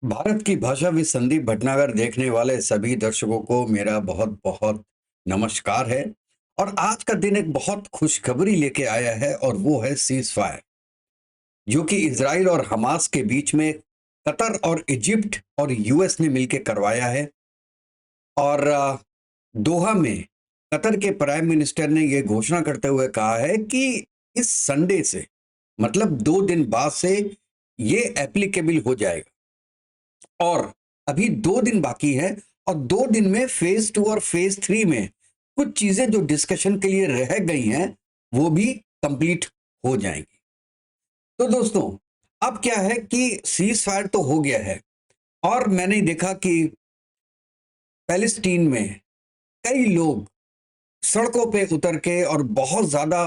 भारत की भाषा में संदीप भटनागर देखने वाले सभी दर्शकों को मेरा बहुत बहुत नमस्कार है। और आज का दिन एक बहुत खुशखबरी लेके आया है और वो है सीज फायर, जो कि इजराइल और हमास के बीच में कतर और इजिप्ट और यूएस ने मिलकर करवाया है। और दोहा में कतर के प्राइम मिनिस्टर ने यह घोषणा करते हुए कहा है कि इस संडे से, मतलब 2 दिन बाद से ये एप्लीकेबल हो जाएगा। और अभी 2 दिन बाकी है और 2 दिन में फेज 2 और फेज 3 में कुछ चीजें जो डिस्कशन के लिए रह गई हैं वो भी कंप्लीट हो जाएंगी। तो दोस्तों, अब क्या है कि सीज फायर तो हो गया है और मैंने देखा कि पैलेस्टीन में कई लोग सड़कों पे उतर के और बहुत ज्यादा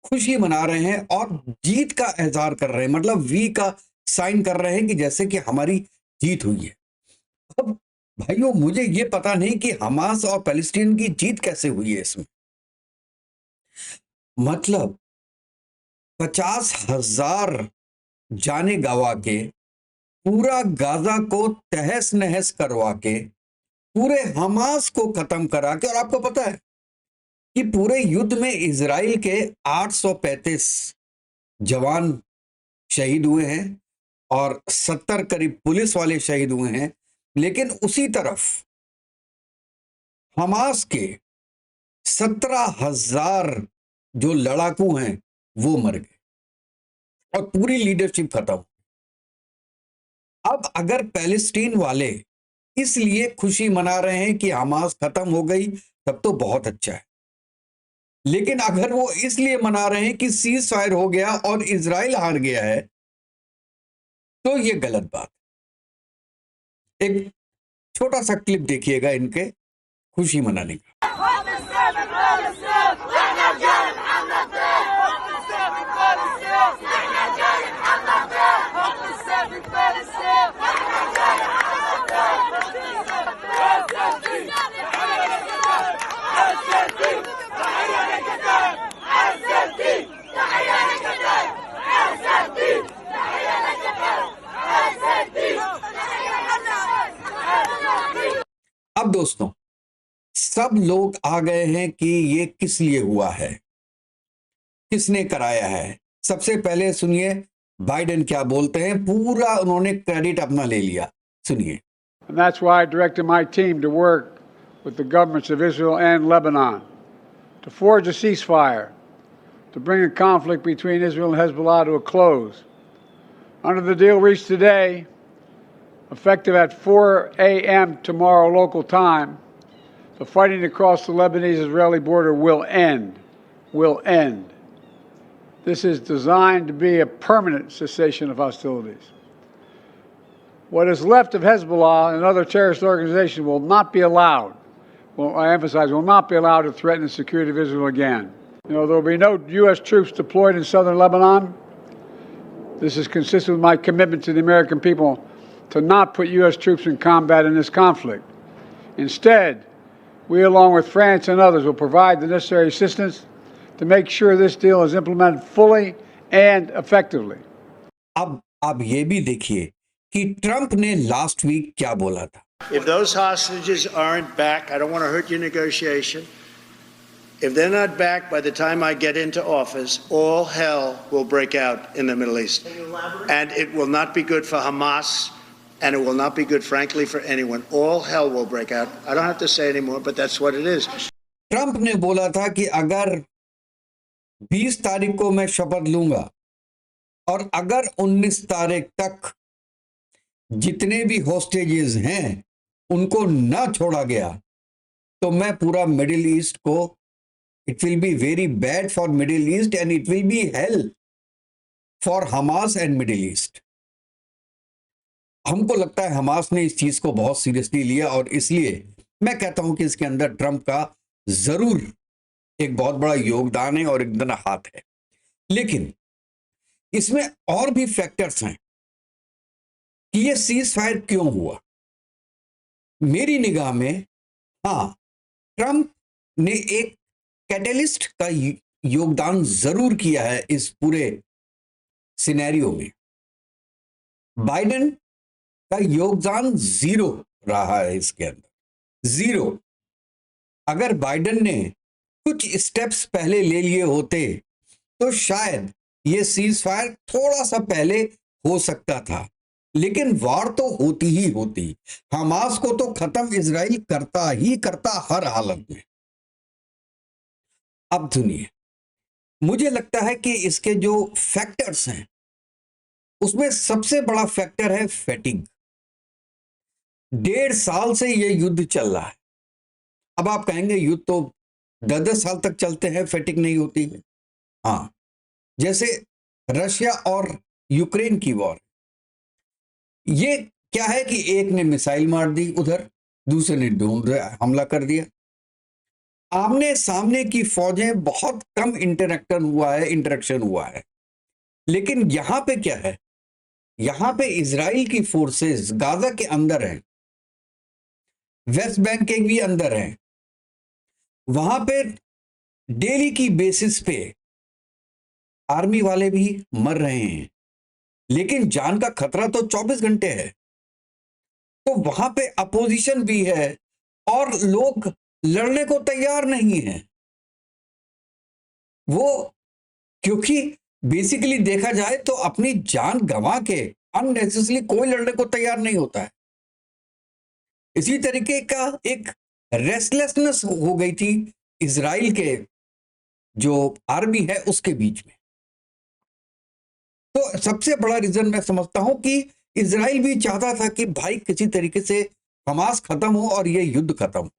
खुशी मना रहे हैं और जीत का इजहार कर रहे हैं, मतलब वी का साइन कर रहे हैं कि जैसे कि हमारी जीत हुई है। अब भाइयों, मुझे ये पता नहीं कि हमास और पैलेस्टीन की जीत कैसे हुई है इसमें। मतलब 50,000 जाने गवा के, पूरा गाजा को तहस नहस करवा के, पूरे हमास को खत्म करा के, और आपको पता है कि पूरे युद्ध में इजराइल के 835 जवान शहीद हुए हैं और 70 करीब पुलिस वाले शहीद हुए हैं। लेकिन उसी तरफ हमास के 17,000 जो लड़ाकू हैं वो मर गए और पूरी लीडरशिप खत्म। अब अगर पैलेस्टीन वाले इसलिए खुशी मना रहे हैं कि हमास खत्म हो गई, तब तो बहुत अच्छा है। लेकिन अगर वो इसलिए मना रहे हैं कि सीज फायर हो गया और इजराइल हार गया है, तो ये गलत बात। एक छोटा सा क्लिप देखिएगा इनके खुशी मनाने का। अब दोस्तों, सब लोग आ गए हैं कि ये किस लिए हुआ है, किसने कराया है। सबसे पहले सुनिए बाइडेन क्या बोलते हैं, पूरा उन्होंने क्रेडिट अपना ले लिया। सुनिए। And that's why I directed my team to work with the governments of Israel and Lebanon to forge a ceasefire, to bring a conflict between Israel and Hezbollah to a close. Under the deal reached today, effective at 4 a.m. tomorrow local time, the fighting across the Lebanese-Israeli border will end. Will end. This is designed to be a permanent cessation of hostilities. What is left of Hezbollah and other terrorist organizations will not be allowed, well, I emphasize, will not be allowed to threaten the security of Israel again. There will be no U.S. troops deployed in southern Lebanon. This is consistent with my commitment to the American people to not put U.S. troops in combat in this conflict. Instead, we, along with France and others, will provide the necessary assistance to make sure this deal is implemented fully and effectively. अब आप ये भी देखिए कि Trump ने last week क्या बोला था। If those hostages aren't back, I don't want to hurt your negotiation. If they're not back by the time I get into office, all hell will break out in the Middle East. And it will not be good for Hamas, and it will not be good, frankly, for anyone. All hell will break out. I don't have to say anymore, but that's what it is. Trump ने बोला था कि अगर 20 तारीख को मैं शपथ लूंगा और अगर 19 तारीख तक जितने भी होस्टेजेस हैं उनको न छोड़ा गया तो मैं पूरा मिडिल ईस्ट को, it will be very bad for middle east and it will be hello for Hamas and middle east. हमको लगता है हमास ने इस चीज को बहुत सीरियसली लिया और इसलिए मैं कहता हूं कि इसके अंदर ट्रंप का जरूर एक बहुत बड़ा योगदान है और एक दिन हाथ है। लेकिन इसमें और भी फैक्टर्स हैं कि ये सीज फायर क्यों हुआ। मेरी निगाह में हाँ, ट्रंप ने एक कैटलिस्ट का योगदान जरूर किया है इस पूरे सिनेरियो में। बाइडेन का योगदान जीरो रहा है इसके अंदर, जीरो। अगर बाइडेन ने कुछ स्टेप्स पहले ले लिए होते तो शायद ये सीज फायर थोड़ा सा पहले हो सकता था, लेकिन वार तो होती ही होती। हमास को तो खत्म इजराइल करता ही करता हर हालत में। अब सुनिए, मुझे लगता है कि इसके जो फैक्टर्स हैं उसमें सबसे बड़ा फैक्टर है फैटिग। 1.5 साल से ये युद्ध चल रहा है। अब आप कहेंगे युद्ध तो 10-10 साल तक चलते हैं, फैटिग नहीं होती है। हाँ, जैसे रशिया और यूक्रेन की वॉर, ये क्या है कि एक ने मिसाइल मार दी उधर, दूसरे ने ड्रोन हमला कर दिया। आमने सामने की फौजें बहुत कम इंटरेक्शन हुआ है। लेकिन यहां पे क्या है, यहां पे इजराइल की फोर्सेस गाजा के अंदर हैं, वेस्ट बैंक के भी अंदर हैं। वहां पे डेली की बेसिस पे आर्मी वाले भी मर रहे हैं, लेकिन जान का खतरा तो 24 घंटे है। तो वहां पे अपोजिशन भी है और लोग लड़ने को तैयार नहीं है। वो क्योंकि बेसिकली देखा जाए तो अपनी जान गंवा के अननेसेसरी कोई लड़ने को तैयार नहीं होता है। इसी तरीके का एक रेस्टलेसनेस हो गई थी इजराइल के जो आर्मी है उसके बीच में। तो सबसे बड़ा रीजन मैं समझता हूं कि इजराइल भी चाहता था कि भाई किसी तरीके से हमास खत्म हो और यह युद्ध खत्म हो।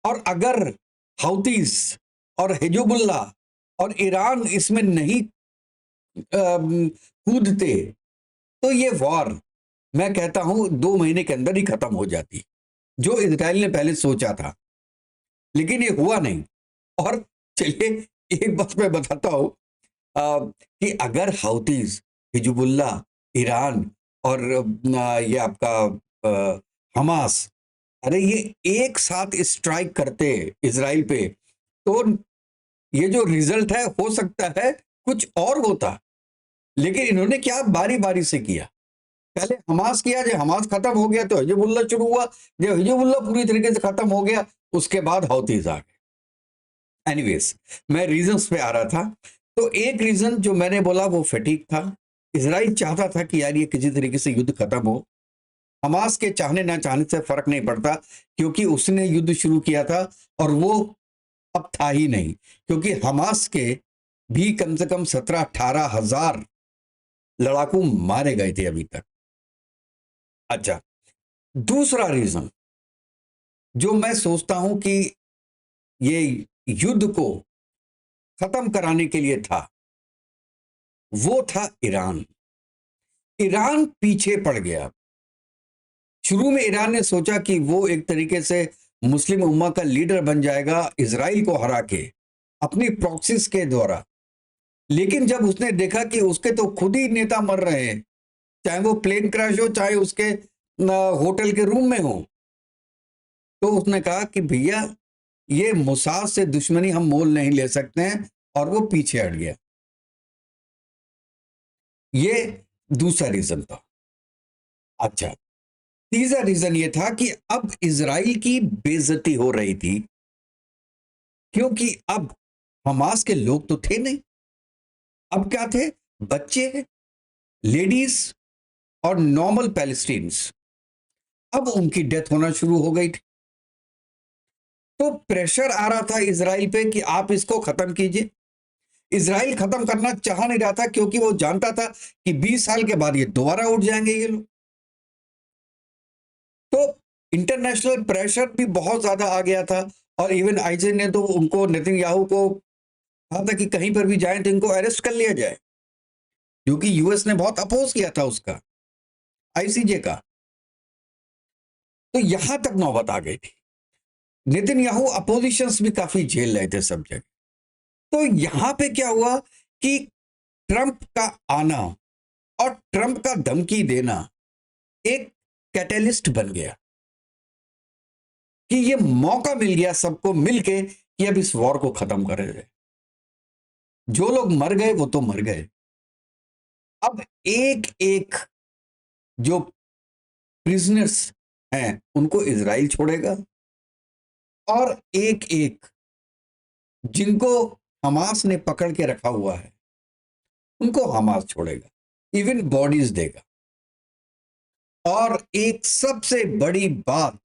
और अगर हौतीस और हिजबुल्ला और ईरान इसमें नहीं कूदते तो ये वॉर मैं कहता हूं 2 महीने के अंदर ही खत्म हो जाती, जो इजराइल ने पहले सोचा था। लेकिन ये हुआ नहीं। और चलिए एक बात मैं बताता हूं कि अगर हौतीस, हिजबुल्ला, ईरान और ये आपका हमास, अरे ये एक साथ स्ट्राइक करते इजराइल पे तो ये जो रिजल्ट है हो सकता है कुछ और होता। लेकिन इन्होंने क्या बारी बारी से किया। पहले हमास किया, जब हमास खत्म हो गया तो हिजबुल्ला शुरू हुआ, जब हिजबुल्ला पूरी तरीके से खत्म हो गया उसके बाद हौतीस आ गए। एनीवेज, मैं रीजंस पे आ रहा था। तो एक रीजन जो मैंने बोला वो फटीग था। इजराइल चाहता था कि यार ये किसी तरीके से युद्ध खत्म हो। हमास के चाहने ना चाहने से फर्क नहीं पड़ता, क्योंकि उसने युद्ध शुरू किया था और वो अब था ही नहीं, क्योंकि हमास के भी कम से कम 17-18 हजार लड़ाकू मारे गए थे अभी तक। अच्छा, दूसरा रीजन जो मैं सोचता हूं कि ये युद्ध को खत्म कराने के लिए था, वो था ईरान। ईरान पीछे पड़ गया। शुरू में ईरान ने सोचा कि वो एक तरीके से मुस्लिम उम्मा का लीडर बन जाएगा इजराइल को हरा के अपनी प्रॉक्सिस के द्वारा। लेकिन जब उसने देखा कि उसके तो खुद ही नेता मर रहे हैं, चाहे वो प्लेन क्रैश हो चाहे उसके होटल के रूम में हो, तो उसने कहा कि भैया ये मोसाद से दुश्मनी हम मोल नहीं ले सकते हैं, और वो पीछे हट गया। ये दूसरा रीजन था। अच्छा, तीसरा रीजन ये था कि अब इजराइल की बेइज्जती हो रही थी, क्योंकि अब हमास के लोग तो थे नहीं। अब क्या थे? बच्चे, लेडीज और नॉर्मल पैलेस्टीन्स। अब उनकी डेथ होना शुरू हो गई थी। तो प्रेशर आ रहा था इजराइल पे कि आप इसको खत्म कीजिए। इजराइल खत्म करना चाह नहीं रहा था, क्योंकि वो जानता था कि 20 साल के बाद ये दोबारा उठ जाएंगे ये लोग। तो इंटरनेशनल प्रेशर भी बहुत ज्यादा आ गया था, और इवन आईजे ने तो उनको, नेतन्याहू को कहा था कि कहीं पर भी जाएं तो इनको अरेस्ट कर लिया जाए, क्योंकि यूएस ने बहुत अपोज किया था उसका, आईसीजे का। तो यहां तक नौबत आ गई थी। नेतन्याहू अपोजिशंस भी काफी झेल रहे थे सब जगह। तो यहां पे क्या हुआ कि ट्रंप का आना और ट्रंप का धमकी देना एक कैटलिस्ट बन गया, कि ये मौका मिल गया सबको मिलके कि अब इस वॉर को खत्म करे जाए। जो लोग मर गए वो तो मर गए। अब एक एक जो प्रिजनर्स हैं उनको इजराइल छोड़ेगा, और एक एक जिनको हमास ने पकड़ के रखा हुआ है उनको हमास छोड़ेगा, इवन बॉडीज देगा। और एक सबसे बड़ी बात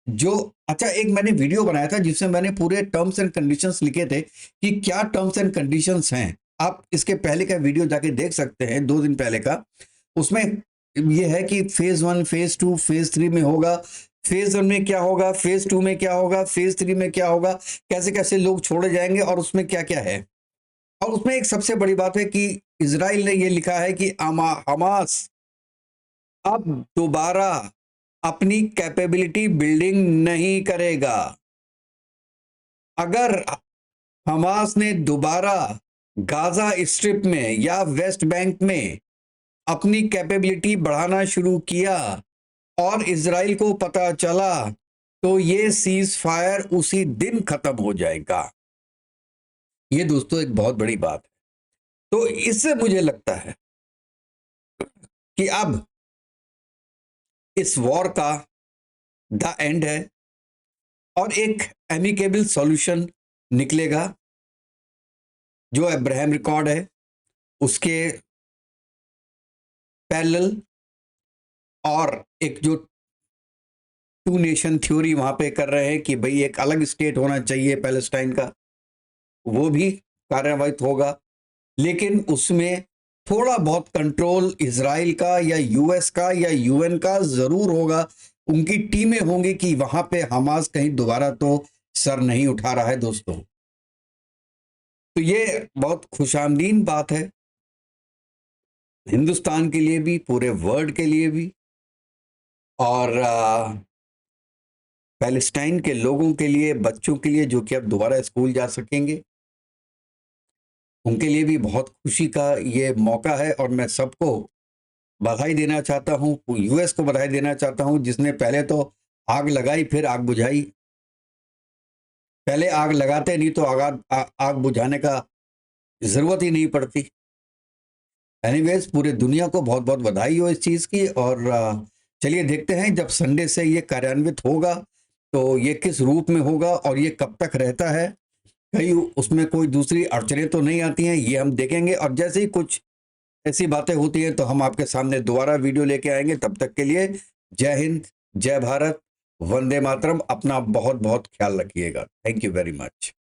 जो, अच्छा, एक मैंने वीडियो बनाया था जिसमें मैंने पूरे टर्म्स एंड कंडीशंस लिखे थे कि क्या टर्म्स एंड कंडीशंस हैं। आप इसके पहले का वीडियो जाके देख सकते हैं, 2 दिन पहले का। उसमें यह है कि फेज 1, फेज 2, फेज 3 में होगा, फेज 1 में क्या होगा, फेज 2 में क्या होगा, फेज 3 में क्या होगा, कैसे कैसे लोग छोड़े जाएंगे और उसमें क्या क्या है। और उसमें एक सबसे बड़ी बात है कि इजराइल ने यह लिखा है कि हमास अब दोबारा अपनी कैपेबिलिटी बिल्डिंग नहीं करेगा। अगर हमास ने दोबारा गाजा स्ट्रिप में या वेस्ट बैंक में अपनी कैपेबिलिटी बढ़ाना शुरू किया और इजराइल को पता चला तो ये सीज फायर उसी दिन खत्म हो जाएगा। ये दोस्तों एक बहुत बड़ी बात है। तो इससे मुझे लगता है कि अब इस वॉर का द एंड है और एक एमिकेबल सॉल्यूशन निकलेगा। जो अब्राहम रिकॉर्ड है उसके पैरेलल, और एक जो 2 नेशन थ्योरी वहां पे कर रहे हैं कि भाई एक अलग स्टेट होना चाहिए पैलेस्टाइन का, वो भी कार्यान्वित होगा। लेकिन उसमें थोड़ा बहुत कंट्रोल इजराइल का या यूएस का या यूएन का जरूर होगा। उनकी टीमें होंगी कि वहां पे हमास कहीं दोबारा तो सर नहीं उठा रहा है दोस्तों। तो ये बहुत खुशामदीन बात है हिंदुस्तान के लिए भी, पूरे वर्ल्ड के लिए भी, और पैलेस्टाइन के लोगों के लिए, बच्चों के लिए जो कि अब दोबारा स्कूल जा सकेंगे, उनके लिए भी बहुत खुशी का ये मौका है। और मैं सबको बधाई देना चाहता हूँ, यूएस को बधाई देना चाहता हूँ जिसने पहले तो आग लगाई फिर आग बुझाई। पहले आग लगाते नहीं तो आग बुझाने का जरूरत ही नहीं पड़ती। एनीवेज, पूरे दुनिया को बहुत बहुत बधाई हो इस चीज़ की। और चलिए देखते हैं जब संडे से ये कार्यान्वित होगा तो ये किस रूप में होगा और ये कब तक रहता है। कहीं उसमें कोई दूसरी अड़चनें तो नहीं आती हैं, ये हम देखेंगे। और जैसे ही कुछ ऐसी बातें होती हैं तो हम आपके सामने दोबारा वीडियो लेके आएंगे। तब तक के लिए जय हिंद, जय भारत, वंदे मातरम। अपना बहुत बहुत ख्याल रखिएगा। Thank you very much.